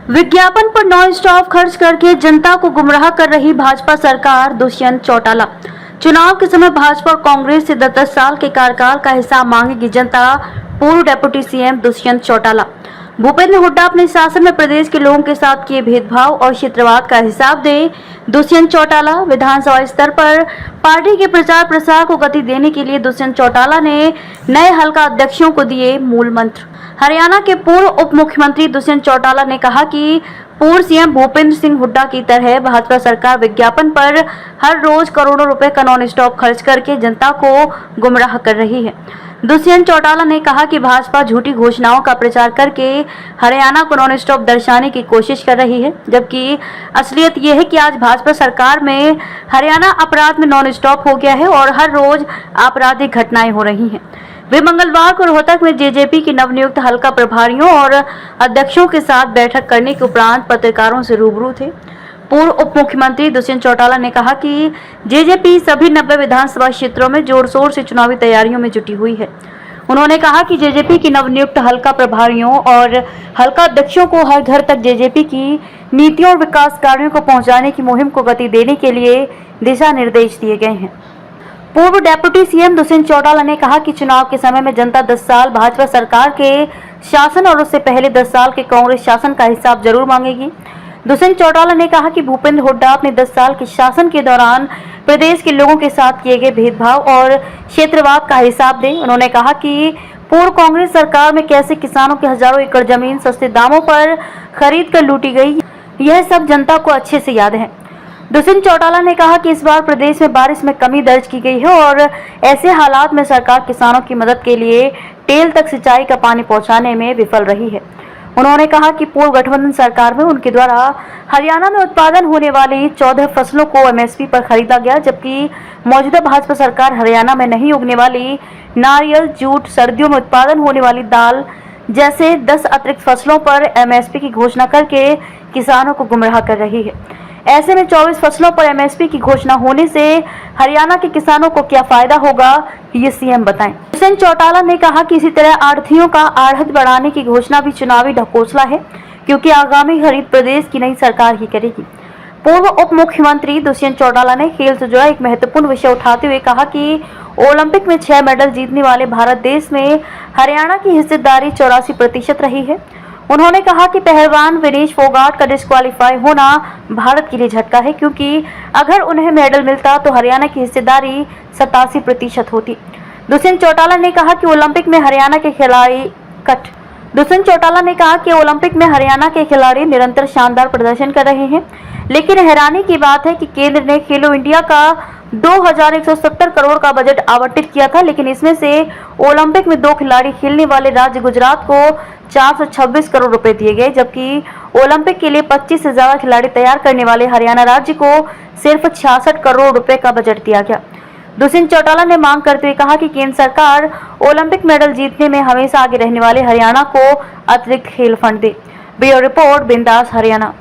विज्ञापन पर non stop खर्च करके जनता को गुमराह कर रही भाजपा सरकार। दुष्यंत चौटाला। चुनाव के समय भाजपा और कांग्रेस से 10 साल के कार्यकाल का हिसाब मांगेगी जनता। पूर्व डिप्टी सीएम दुष्यंत चौटाला। भूपेंद्र हुड्डा अपने शासन में प्रदेश के लोगों के साथ किए भेदभाव और क्षेत्रवाद का हिसाब दे। दुष्यंत चौटाला। विधानसभा स्तर पर पार्टी के प्रचार प्रसार को गति देने के लिए दुष्यंत चौटाला ने नए हल्का अध्यक्षों को दिए मूल मंत्र। हरियाणा के पूर्व उप मुख्यमंत्री दुष्यंत चौटाला ने कहा कि पूर्व सीएम भूपेंद्र सिंह हुड्डा की तरह भाजपा सरकार विज्ञापन पर हर रोज करोड़ों रुपए का नॉन स्टॉप खर्च करके जनता को गुमराह कर रही है। दुष्यंत चौटाला ने कहा कि भाजपा झूठी घोषणाओं का प्रचार करके हरियाणा को नॉन स्टॉप दर्शाने की कोशिश कर रही है, जबकि असलियत यह है कि आज भाजपा सरकार में हरियाणा अपराध में नॉन स्टॉप हो गया है और हर रोज आपराधिक घटनाएं हो रही हैं। वे मंगलवार को रोहतक में जेजेपी की नवनियुक्त हल्का प्रभारियों और अध्यक्षों के साथ बैठक करने के उपरांत पत्रकारों से रूबरू थे। पूर्व उप मुख्यमंत्री दुष्यंत चौटाला ने कहा कि जेजेपी सभी 90 विधानसभा क्षेत्रों में जोर शोर से चुनावी तैयारियों में जुटी हुई है। उन्होंने कहा कि जेजेपी की नवनियुक्त हल्का प्रभारियों और हल्का अध्यक्षों को हर घर तक जेजेपी की नीतियों और विकास कार्यों को पहुंचाने की मुहिम को गति देने के लिए दिशा निर्देश दिए गए हैं। पूर्व डिप्टी सीएम दुष्यंत चौटाला ने कहा कि चुनाव के समय में जनता 10 साल भाजपा सरकार के शासन और उससे पहले 10 साल के कांग्रेस शासन का हिसाब जरूर मांगेगी। दुष्यंत चौटाला ने कहा कि भूपेंद्र हुड्डा अपने 10 साल के शासन के दौरान प्रदेश के लोगों के साथ किए गए भेदभाव और क्षेत्रवाद का हिसाब दें। उन्होंने कहा कि पूर्व कांग्रेस सरकार में कैसे किसानों के हजारों एकड़ जमीन सस्ते दामों पर खरीद कर लूटी गई, यह सब जनता को अच्छे से याद है। दुष्यंत चौटाला ने कहा कि इस बार प्रदेश में बारिश में कमी दर्ज की गई है और ऐसे हालात में सरकार किसानों की मदद के लिए टेल तक सिंचाई का पानी पहुंचाने में विफल रही है। उन्होंने कहा कि पूर्व गठबंधन सरकार में उनके द्वारा हरियाणा में उत्पादन होने वाली 14 फसलों को एमएसपी पर खरीदा गया, जबकि मौजूदा भाजपा सरकार हरियाणा में नहीं उगने वाली नारियल, जूट, सर्दियों में उत्पादन होने वाली दाल जैसे 10 अतिरिक्त फसलों पर एमएसपी की घोषणा करके किसानों को गुमराह कर रही है। ऐसे में 24 फसलों पर एमएसपी की घोषणा होने से हरियाणा के किसानों को क्या फायदा होगा, ये सीएम बताएं। दुष्यंत चौटाला ने कहा कि इसी तरह आढ़तियों का आढ़त बढ़ाने की घोषणा भी चुनावी ढकोसला है, क्योंकि आगामी खरीद प्रदेश की नई सरकार ही करेगी। पूर्व उप मुख्यमंत्री दुष्यंत चौटाला ने खेल से जुड़ा एक महत्वपूर्ण विषय उठाते हुए कहा कि ओलंपिक में 6 मेडल जीतने वाले भारत देश में हरियाणा की हिस्सेदारी 84% रही है। उन्होंने कहा कि पहलवान विनेश फोगाट का डिस्क्वालीफाई होना भारत के लिए झटका है, क्योंकि अगर उन्हें मेडल मिलता तो हरियाणा की हिस्सेदारी 87% होती। दुष्यंत चौटाला ने कहा कि ओलंपिक में हरियाणा के खिलाड़ी निरंतर शानदार प्रदर्शन कर रहे हैं, लेकिन हैरानी की बात है कि केंद्र ने खेलो इंडिया का 2170 करोड़ का बजट आवंटित किया था, लेकिन इसमें से ओलंपिक में 2 खिलाड़ी खेलने वाले राज्य गुजरात को 426 करोड़ रुपए दिए गए, जबकि ओलंपिक के लिए 25 से ज्यादा खिलाड़ी तैयार करने वाले हरियाणा राज्य को सिर्फ 66 करोड़ रुपए का बजट दिया गया। दुष्यंत चौटाला ने मांग करते हुए कहा कि केंद्र सरकार ओलंपिक मेडल जीतने में हमेशा आगे रहने वाले हरियाणा को अतिरिक्त खेल फंड दे। ब्यूरो रिपोर्ट, बिंदास हरियाणा।